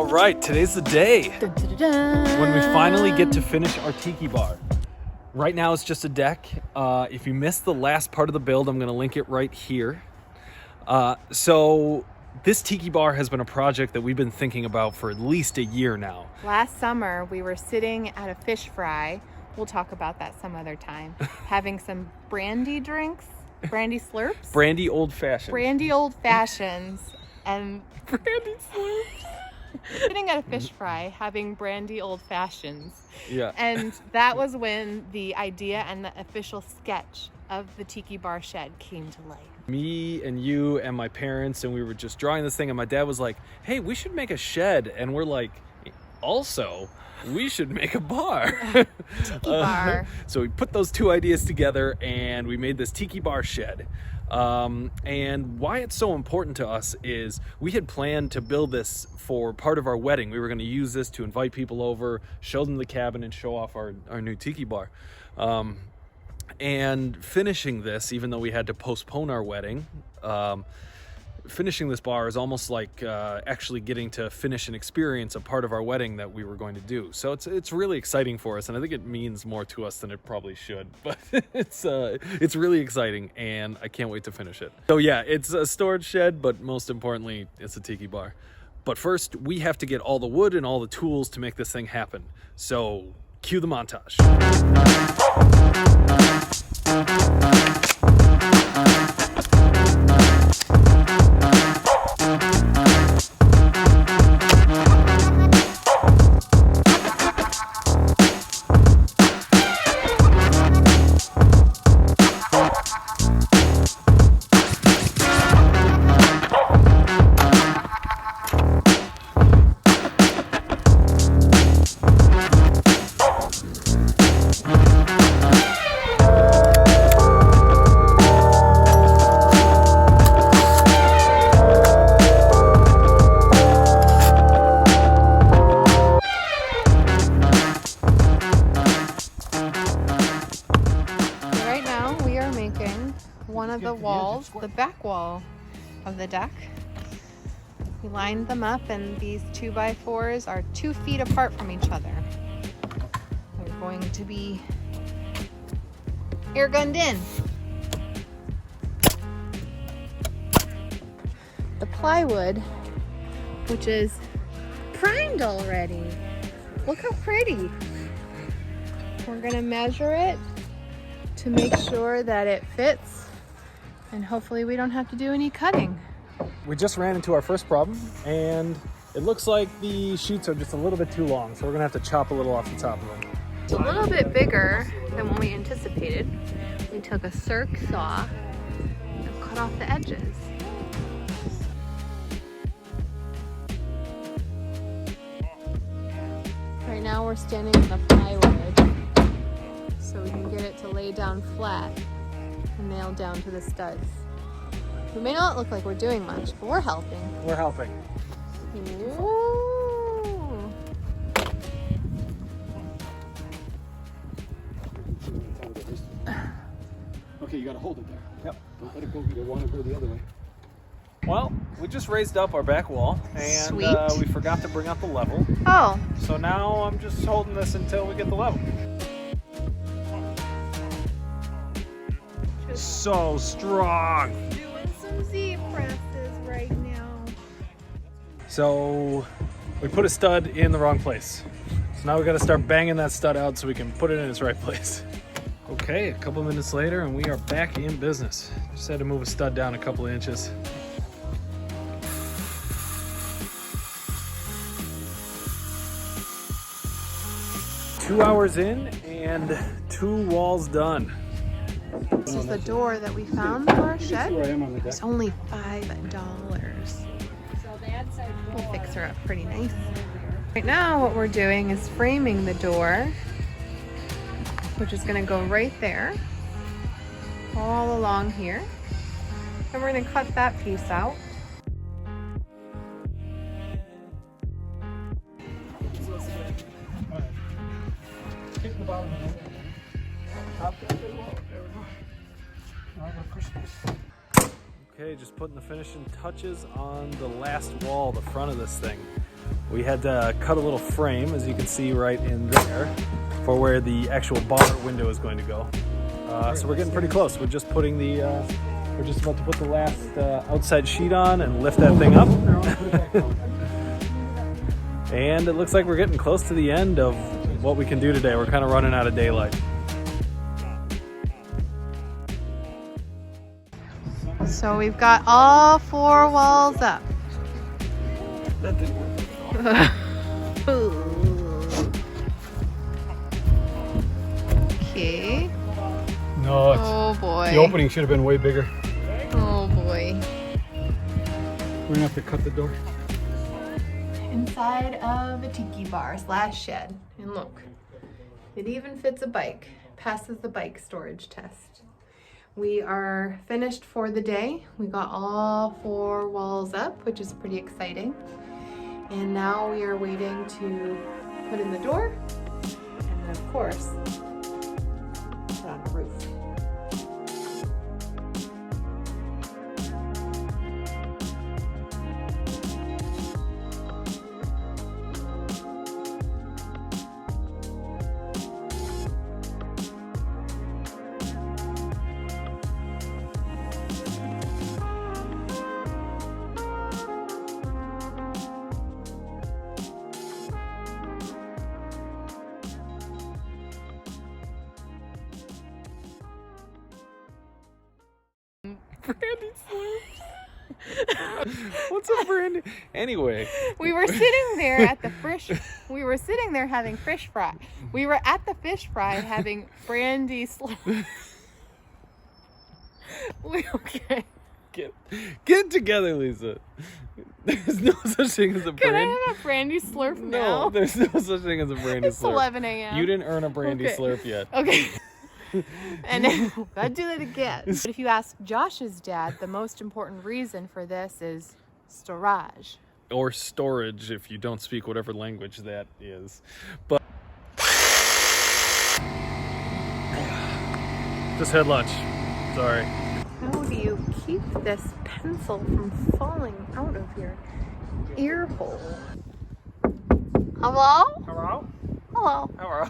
All right, today's the day Dun, dun, dun, dun. when we finally get to finish our tiki bar. Right now it's just a deck. If you missed the last part of the build, I'm gonna link it right here. So this tiki bar has been a project that we've been thinking about for at least a year now. Last summer, we were sitting at a fish fry. We'll talk about that some other time. Having some brandy drinks, brandy slurps, Brandy old fashioned. brandy old fashions, and Brandy slurps. sitting at a fish fry having brandy old fashions. Yeah. And that was when the idea and the official sketch of the tiki bar shed came to life. Me and you and my parents, and we were just drawing this thing, and my dad was like, hey, we should make a shed. And we're like, also, we should make a bar. Tiki bar. So we put those two ideas together and we made this tiki bar shed. And why it's so important to us is we had planned to build this for part of our wedding. We were going to use this to invite people over, show them the cabin, and show off our new tiki bar. And finishing this, even though we had to postpone our wedding, finishing this bar is almost like actually getting to finish and experience a part of our wedding that we were going to do. So it's really exciting for us, and I think it means more to us than it probably should. But it's really exciting, and I can't wait to finish it. So yeah, it's a storage shed, but most importantly, it's a tiki bar. But first, we have to get all the wood and all the tools to make this thing happen. So cue the montage. One of the walls, the back wall of the deck. We lined them up, and these 2x4s are 2 feet apart from each other. They're going to be air gunned in. The plywood, which is primed already. Look how pretty. We're gonna measure it to make sure that it fits. And hopefully we don't have to do any cutting. We just ran into our first problem, and it looks like the sheets are just a little bit too long, so we're gonna have to chop a little off the top of them. It's a little bit bigger than what we anticipated. We took a circ saw and cut off the edges. Right now we're standing on the plywood so we can get it to lay down flat and nail down to the studs. We may not look like we're doing much, but we're helping. We're helping. Ooh. Okay, you gotta hold it there. Yep. Don't let it go. You want to go the other way. Well, we just raised up our back wall, and Sweet. We forgot to bring out the level. Oh, So now I'm just holding this until we get the level. So strong. doing some Z presses right now. So we put a stud in the wrong place. So now we got to start banging that stud out so we can put it in its right place. Okay, a couple minutes later and we are back in business. Just had to move a stud down a couple of inches. Two hours in and 2 walls done. This is the door that we found for our See shed. where I am on the deck. It's only $5. We'll fix her up pretty nice. Right now what we're doing is framing the door, which is gonna go right there, all along here. And we're gonna cut that piece out. Hit the bottom of the top. There we go. All right, push this. Okay, just putting the finishing touches on the last wall, the front of this thing. We had to cut a little frame, as you can see right in there, for where the actual bar window is going to go. So we're getting pretty close. We're just putting the, we're just about to put the last outside sheet on and lift that thing up. And it looks like we're getting close to the end of what we can do today. We're kind of running out of daylight. So we've got all 4 walls up. That didn't work. Okay. No, Oh boy. the opening should have been way bigger. Oh boy. We're gonna have to cut the door. Inside of a tiki bar / shed. And look, it even fits a bike. Passes the bike storage test. We are finished for the day. We got all 4 walls up, which is pretty exciting. And now we are waiting to put in the door. And then of course, put on the roof. Brandy slurps. What's a brandy? Anyway, We were sitting there at the we were sitting there having fish fry. We were at the fish fry having brandy slurp. Okay. get it together, Lisa. There's no such thing as a Can brandy. I have a brandy slurp No, now? there's no such thing as a brandy It's slurp. 11 a.m. You didn't earn a brandy Okay. slurp yet. Okay. And then, gotta do that again. But if you ask Josh's dad, the most important reason for this is storage. Or storage, if you don't speak whatever language that is. But just had lunch. Sorry. How do you keep this pencil from falling out of your ear hole? Hello? Hello? Hello. Hello.